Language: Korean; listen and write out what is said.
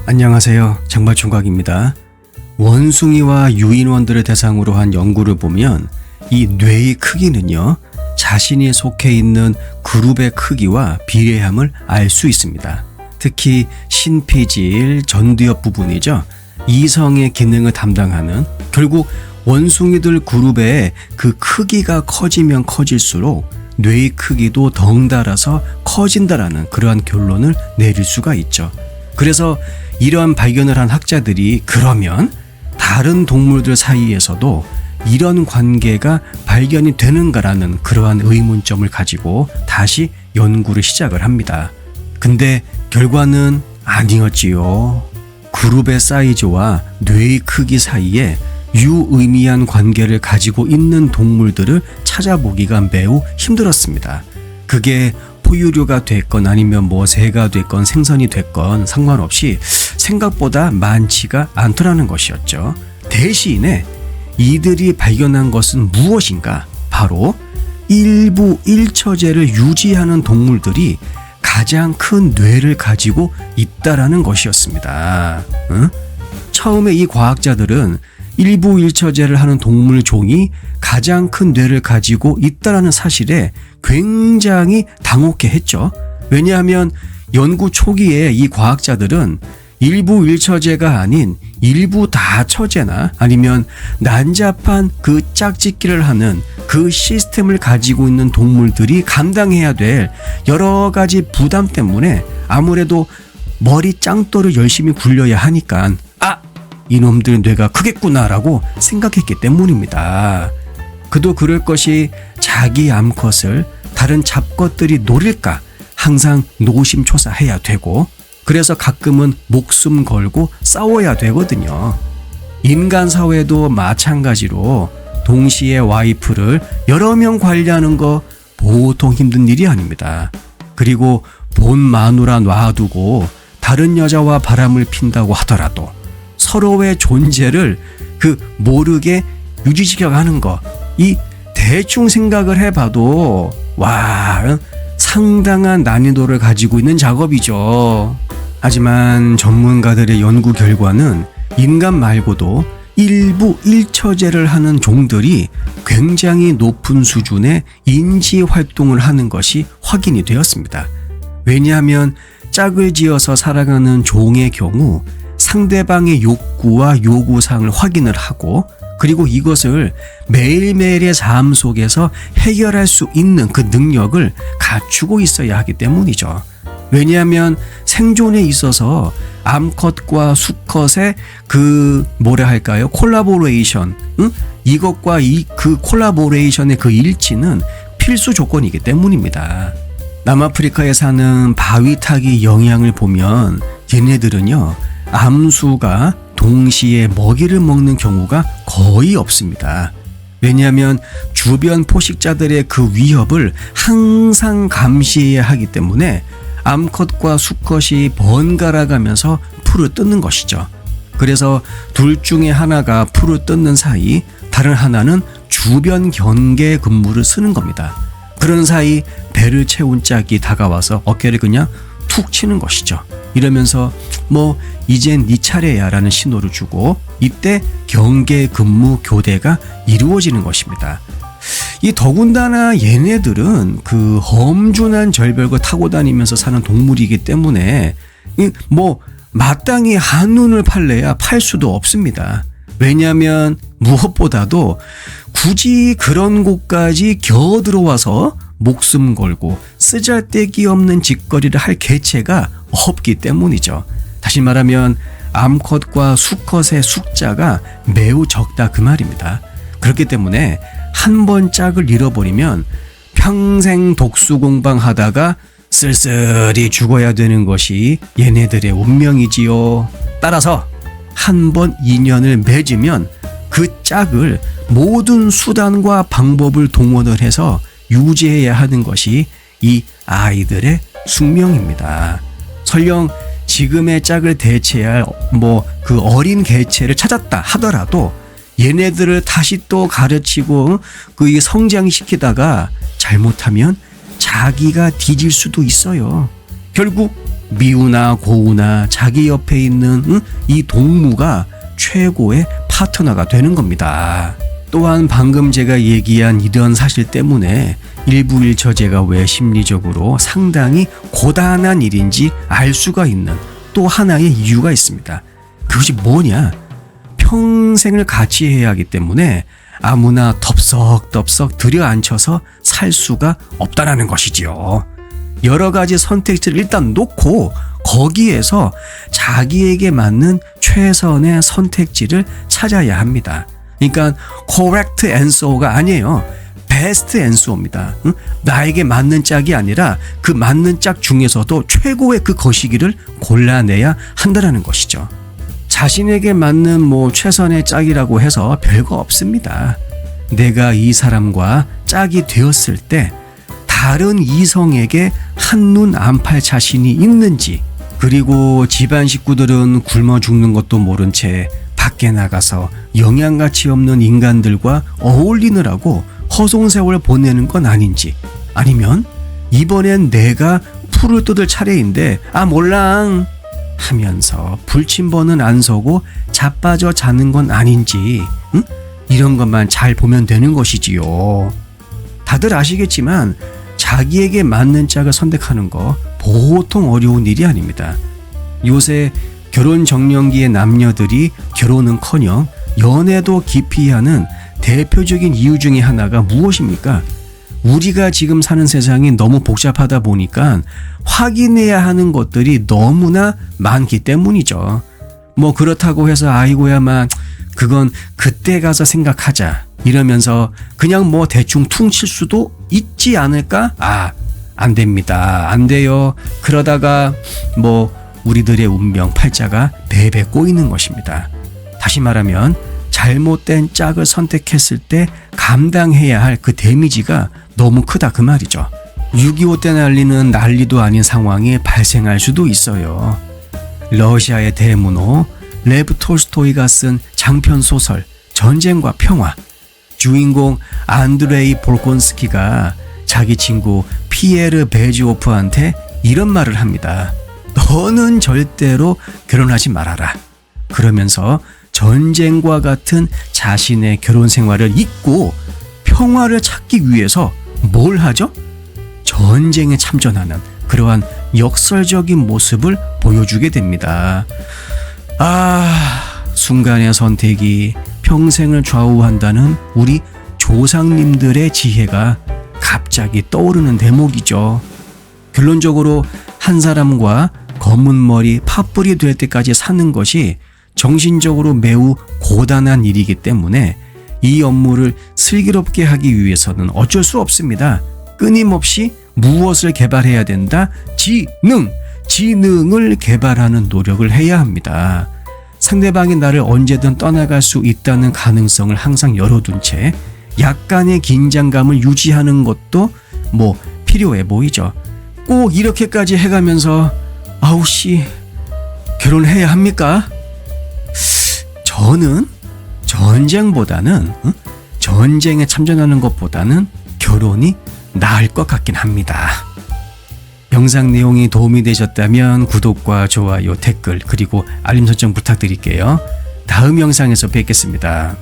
안녕하세요. 장발총각입니다. 원숭이와 유인원들을 대상으로 한 연구를 보면 이 뇌의 크기는요, 자신이 속해 있는 그룹의 크기와 비례함을 알 수 있습니다. 특히 신피질, 전두엽 부분이죠. 이성의 기능을 담당하는, 결국 원숭이들 그룹의 그 크기가 커지면 커질수록 뇌의 크기도 덩달아서 커진다라는 그러한 결론을 내릴 수가 있죠. 그래서 이러한 발견을 한 학자들이 그러면 다른 동물들 사이에서도 이런 관계가 발견이 되는가라는 그러한 의문점을 가지고 다시 연구를 시작을 합니다. 근데 결과는 아니었지요. 그룹의 사이즈와 뇌의 크기 사이에 유의미한 관계를 가지고 있는 동물들을 찾아보기가 매우 힘들었습니다. 그게 포유류가 됐건 아니면 새가 됐건 생선이 됐건 상관없이 생각보다 많지가 않더라는 것이었죠. 대신에 이들이 발견한 것은 무엇인가? 바로 일부 일처제를 유지하는 동물들이 가장 큰 뇌를 가지고 있다라는 것이었습니다. 처음에 이 과학자들은 일부 일처제를 하는 동물 종이 가장 큰 뇌를 가지고 있다라는 사실에 굉장히 당혹해 했죠. 왜냐하면 연구 초기에 이 과학자들은 일부 일처제가 아닌 일부 다처제나 아니면 난잡한 그 짝짓기를 하는 그 시스템을 가지고 있는 동물들이 감당해야 될 여러 가지 부담 때문에 아무래도 머리 짱돌을 열심히 굴려야 하니까 이놈들 뇌가 크겠구나라고 생각했기 때문입니다. 그도 그럴 것이 자기 암컷을 다른 잡것들이 노릴까 항상 노심초사해야 되고, 그래서 가끔은 목숨 걸고 싸워야 되거든요. 인간 사회도 마찬가지로 동시에 와이프를 여러 명 관리하는 거 보통 힘든 일이 아닙니다. 그리고 본 마누라 놔두고 다른 여자와 바람을 핀다고 하더라도 서로의 존재를 모르게 유지시켜가는 거, 이 대충 생각을 해봐도 상당한 난이도를 가지고 있는 작업이죠. 하지만 전문가들의 연구 결과는 인간 말고도 일부 일처제를 하는 종들이 굉장히 높은 수준의 인지 활동을 하는 것이 확인이 되었습니다. 왜냐하면 짝을 지어서 살아가는 종의 경우 상대방의 욕구와 요구사항을 확인을 하고, 그리고 이것을 매일매일의 삶 속에서 해결할 수 있는 그 능력을 갖추고 있어야 하기 때문이죠. 왜냐하면 생존에 있어서 암컷과 수컷의 콜라보레이션, 이것과 그 콜라보레이션의 그 일치는 필수 조건이기 때문입니다. 남아프리카에 사는 바위타기 영양을 보면 얘네들은요, 암수가 동시에 먹이를 먹는 경우가 거의 없습니다. 왜냐하면 주변 포식자들의 그 위협을 항상 감시해야 하기 때문에 암컷과 수컷이 번갈아 가면서 풀을 뜯는 것이죠. 그래서 둘 중에 하나가 풀을 뜯는 사이 다른 하나는 주변 경계 근무를 쓰는 겁니다. 그런 사이 배를 채운 짝이 다가와서 어깨를 그냥 툭 치는 것이죠. 이러면서 이젠 네 차례야 라는 신호를 주고, 이때 경계 근무 교대가 이루어지는 것입니다. 더군다나 얘네들은 험준한 절벽을 타고 다니면서 사는 동물이기 때문에 마땅히 한눈을 팔래야 팔 수도 없습니다. 왜냐하면 무엇보다도 굳이 그런 곳까지 겨우 들어와서 목숨 걸고 쓰잘데기 없는 짓거리를 할 개체가 없기 때문이죠. 다시 말하면 암컷과 수컷의 숫자가 매우 적다 그 말입니다. 그렇기 때문에 한 번 짝을 잃어버리면 평생 독수공방 하다가 쓸쓸히 죽어야 되는 것이 얘네들의 운명이지요. 따라서 한 번 인연을 맺으면 그 짝을 모든 수단과 방법을 동원을 해서 유지해야 하는 것이 이 아이들의 숙명입니다. 설령 지금의 짝을 대체할 어린 개체를 찾았다 하더라도 얘네들을 다시 또 가르치고 성장시키다가 잘못하면 자기가 뒤질 수도 있어요. 결국 미우나 고우나 자기 옆에 있는 이 동무가 최고의 파트너가 되는 겁니다. 또한 방금 제가 얘기한 이런 사실 때문에 일부일처제가 왜 심리적으로 상당히 고단한 일인지 알 수가 있는 또 하나의 이유가 있습니다. 그것이 뭐냐? 평생을 같이 해야 하기 때문에 아무나 덥석덥석 들여앉혀서 살 수가 없다라는 것이지요. 여러 가지 선택지를 일단 놓고 거기에서 자기에게 맞는 최선의 선택지를 찾아야 합니다. 그러니까 correct answer가 아니에요. best answer입니다. 나에게 맞는 짝이 아니라 그 맞는 짝 중에서도 최고의 그 거시기를 골라내야 한다는 것이죠. 자신에게 맞는 최선의 짝이라고 해서 별거 없습니다. 내가 이 사람과 짝이 되었을 때 다른 이성에게 한눈 안 팔 자신이 있는지, 그리고 집안 식구들은 굶어 죽는 것도 모른 채 밖에 나가서 영양가치 없는 인간들과 어울리느라고 허송세월 보내는 건 아닌지, 아니면 이번엔 내가 풀을 뜯을 차례인데 몰랑 하면서 불침번은 안 서고 자빠져 자는 건 아닌지, 이런 것만 잘 보면 되는 것이지요. 다들 아시겠지만 자기에게 맞는 짝을 선택하는 거 보통 어려운 일이 아닙니다. 요새 결혼 정년기의 남녀들이 결혼은커녕 연애도 기피하는 대표적인 이유 중에 하나가 무엇입니까? 우리가 지금 사는 세상이 너무 복잡하다 보니까 확인해야 하는 것들이 너무나 많기 때문이죠. 그렇다고 해서 아이고야만 그건 그때 가서 생각하자 이러면서 그냥 대충 퉁칠 수도 있지 않을까? 안 됩니다. 안 돼요. 그러다가 우리들의 운명 팔자가 배배 꼬이는 것입니다. 다시 말하면 잘못된 짝을 선택했을 때 감당해야 할 그 데미지가 너무 크다 그 말이죠. 6.25 때 날리는 난리도 아닌 상황이 발생할 수도 있어요. 러시아의 대문호 레브 톨스토이가 쓴 장편 소설 전쟁과 평화, 주인공 안드레이 볼콘스키가 자기 친구 피에르 베지오프한테 이런 말을 합니다. 너는 절대로 결혼하지 말아라. 그러면서 전쟁과 같은 자신의 결혼 생활을 잊고 평화를 찾기 위해서 뭘 하죠? 전쟁에 참전하는 그러한 역설적인 모습을 보여주게 됩니다. 순간의 선택이 평생을 좌우한다는 우리 조상님들의 지혜가 갑자기 떠오르는 대목이죠. 결론적으로 한 사람과 검은 머리 팥불이 될 때까지 사는 것이 정신적으로 매우 고단한 일이기 때문에 이 업무를 슬기롭게 하기 위해서는 어쩔 수 없습니다. 끊임없이 무엇을 개발해야 된다? 지능을 개발하는 노력을 해야 합니다. 상대방이 나를 언제든 떠나갈 수 있다는 가능성을 항상 열어둔 채 약간의 긴장감을 유지하는 것도 필요해 보이죠. 꼭 이렇게까지 해가면서 결혼해야 합니까? 저는 전쟁에 참전하는 것보다는 결혼이 나을 것 같긴 합니다. 영상 내용이 도움이 되셨다면 구독과 좋아요, 댓글 그리고 알림 설정 부탁드릴게요. 다음 영상에서 뵙겠습니다.